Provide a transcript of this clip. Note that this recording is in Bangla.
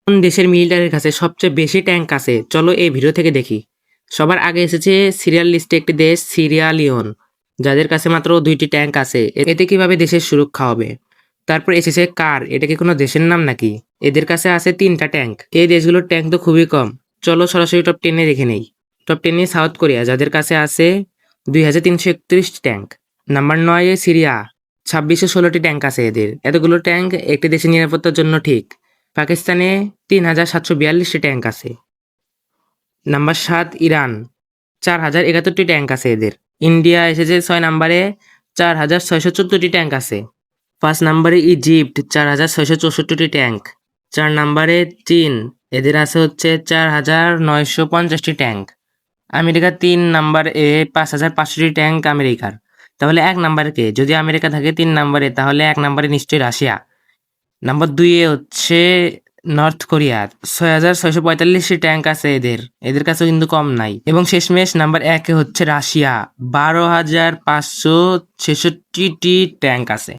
কোন দেশের মিলিটারির কাছে সবচেয়ে বেশি ট্যাঙ্ক আছে? চলো এই ভিডিও থেকে দেখি। সবার আগে এসেছে সিরিয়াল লিস্টে একটি দেশ সিরিয়া লিওন, যাদের কাছে মাত্র 2টি ট্যাঙ্ক আছে। এতে কিভাবে দেশের সুরক্ষা হবে? তারপর এসেছে কার, এটা কি কোনো দেশের নাম নাকি? এদের কাছে আছে 3টা ট্যাঙ্ক। এই দেশগুলোর ট্যাঙ্ক তো খুবই কম। চলো সরাসরি টপ 10-এ দেখে নেই। টপ 10-এ সাউথ কোরিয়া, যাদের কাছে আছে 2331 ট্যাঙ্ক। নাম্বার 9-এ সিরিয়া, 2616টি ট্যাঙ্ক আছে এদের। এতগুলো ট্যাঙ্ক একটি দেশের নিরাপত্তার জন্য ঠিক। পাকিস্তানে 3742টি ট্যাঙ্ক আছে। নাম্বার 7 ইরান, 4071টি ট্যাঙ্ক আছে এদের। ইন্ডিয়া এসেছে 6 নাম্বারে, 4614টি ট্যাঙ্ক আছে। 5 নাম্বারে ইজিপ্ট, 4664টি ট্যাঙ্ক। 4 নাম্বারে চীন, এদের আছে হচ্ছে 4950টি ট্যাঙ্ক। আমেরিকা 3 নাম্বারে, 5500টি ট্যাঙ্ক আমেরিকার। তাহলে 1 নাম্বারে কে? যদি আমেরিকা থাকে 3 নাম্বারে, তাহলে 1 নাম্বারে নিশ্চয়ই রাশিয়া। নাম্বার 2-এ হচ্ছে নর্থ কোরিয়ার, 6645টি ট্যাঙ্ক আছে এদের। এদের কাছেও কিন্তু কম নাই। এবং শেষমেশ নাম্বার 1-এ হচ্ছে রাশিয়া, 12566টি ট্যাঙ্ক আছে।